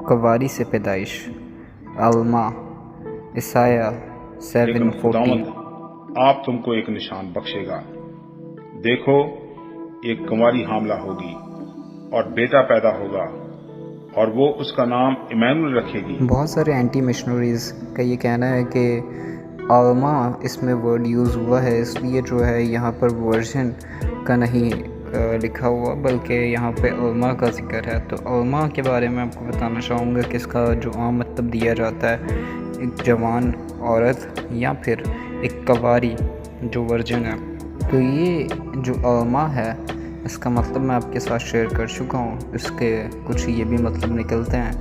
कवारी से पैदाइश, अल्मा, ईसाया लेकिन 7:14। खुदावंद आप तुमको एक निशान बख्शेगा। देखो, एक कुंवारी हामला होगी और बेटा पैदा होगा और वो उसका नाम इमैनुअल रखेगी। बहुत सारे एंटी मिशनरीज़ का ये कहना है कि अल्मा इसमें वर्ड यूज़ हुआ है, इसलिए जो है यहाँ पर वर्जन का नहीं लिखा हुआ, बल्कि यहाँ पे अल्मा का जिक्र है। तो अल्मा के बारे में आपको बताना चाहूँगा कि इसका जो आम मतलब दिया जाता है एक जवान औरत या फिर एक कवारी जो वर्जन है। तो ये जो अल्मा है इसका मतलब मैं आपके साथ शेयर कर चुका हूँ, इसके कुछ ये भी मतलब निकलते हैं,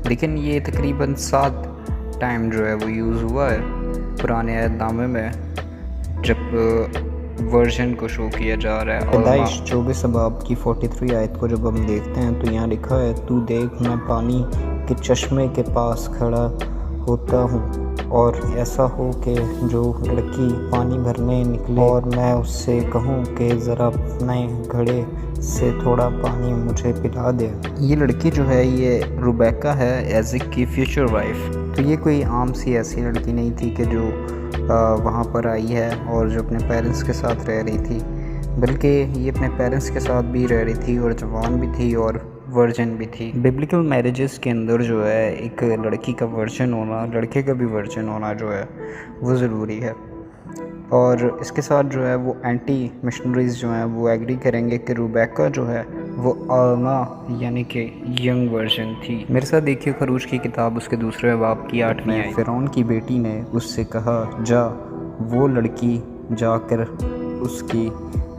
लेकिन ये तकरीबन 7 टाइम जो है वो यूज़ हुआ है पुराने अहदनामे में जब वर्जन को शो किया जा रहा है। पैदाइश 24 बाब की 43 आयत को जब हम देखते हैं तो यहाँ लिखा है, तू देख मैं पानी के चश्मे के पास खड़ा होता हूँ और ऐसा हो कि जो लड़की पानी भरने निकले और मैं उससे कहूँ कि ज़रा अपने घड़े से थोड़ा पानी मुझे पिला दे। ये लड़की जो है ये रुबैका है, एज़िक की फ्यूचर वाइफ। तो ये कोई आम सी ऐसी लड़की नहीं थी कि जो वहाँ पर आई है और जो अपने पेरेंट्स के साथ रह रही थी, बल्कि ये अपने पेरेंट्स के साथ भी रह रही थी और जवान भी थी और वर्जन भी थी। बिब्लिकल मैरिजेस के अंदर जो है एक लड़की का वर्जन होना, लड़के का भी वर्जन होना जो है वो ज़रूरी है। और इसके साथ जो है वो एंटी मिशनरीज़ जो हैं वो एग्री करेंगे कि रुबैका जो है वो अल्मा यानी कि यंग वर्जन थी। मेरे साथ देखिए खरूज की किताब उसके दूसरे बाब की 8वीं आयत। फ़िरौन की बेटी ने उससे कहा, जा वो लड़की जाकर उसकी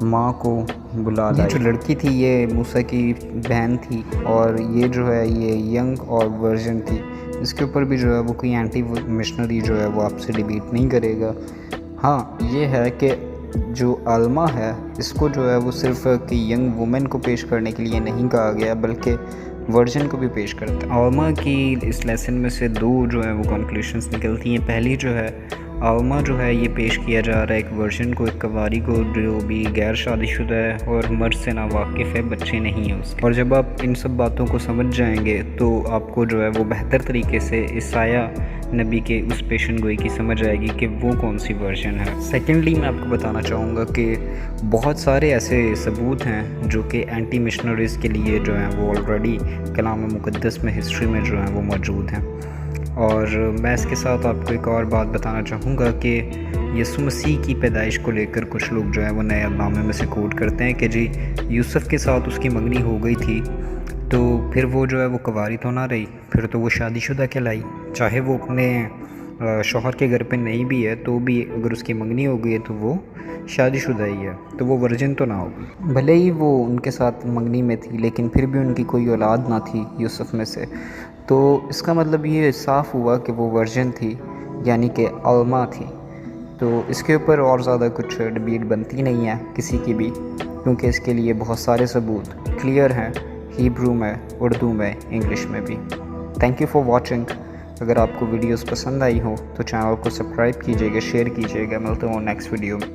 माँ को बुला लाई। जो लड़की थी ये मूसा की बहन थी और ये जो है ये यंग और वर्जन थी। इसके ऊपर भी जो है वो कोई एंटी मिशनरी जो है वो आपसे डिबेट नहीं करेगा। हाँ, ये है कि जो अल्मा है इसको जो है वो सिर्फ कि यंग वुमेन को पेश करने के लिए नहीं कहा गया, बल्कि वर्जन को भी पेश करता है। अल्मा की इस लेसन में से 2 जो है वो कंक्लूशंस निकलती हैं। पहली जो है अल्मा जो है ये पेश किया जा रहा है एक वर्जन को, एक कवारी को जो भी गैर शादीशुदा है और मर्द से ना वाकिफ़ है, बच्चे नहीं हैं उसके। और जब आप इन सब बातों को समझ जाएंगे तो आपको जो है वो बेहतर तरीके से ईसाया नबी के उस पेशन गोई की समझ आएगी कि वो कौन सी वर्जन है। सेकेंडली मैं आपको बताना चाहूँगा कि बहुत सारे ऐसे सबूत हैं जो कि एंटी मिशनरीज़ के लिए जो हैं वो ऑलरेडी कलाम मुक़द्दस में हिस्ट्री में जो हैं वो मौजूद हैं। और मैं इसके साथ आपको एक और बात बताना चाहूँगा कि यीशु मसीह की पैदाइश को लेकर कुछ लोग जो है वो नए अहदनामे में से कोट करते हैं कि जी यूसुफ के साथ उसकी मंगनी हो गई थी, तो फिर वो जो है वो कुंवारी तो ना रही, फिर तो वो शादीशुदा कहलाई। चाहे वो अपने शौहर के घर पे नहीं भी है तो भी अगर उसकी मंगनी हो गई है तो वो शादीशुदा ही है, तो वो वर्जिन तो ना होगी। भले ही वो उनके साथ मंगनी में थी लेकिन फिर भी उनकी कोई औलाद ना थी यूसुफ में से, तो इसका मतलब ये साफ़ हुआ कि वो वर्जिन थी यानी कि अल्मा थी। तो इसके ऊपर और ज़्यादा कुछ डिबेट बनती नहीं है किसी की भी, क्योंकि इसके लिए बहुत सारे सबूत क्लियर हैं हिब्रू में, उर्दू में, इंग्लिश में भी। Thank you for watching. अगर आपको वीडियोस पसंद आई हो तो चैनल को सब्सक्राइब कीजिएगा, शेयर कीजिएगा। मिलते हैं नेक्स्ट वीडियो में।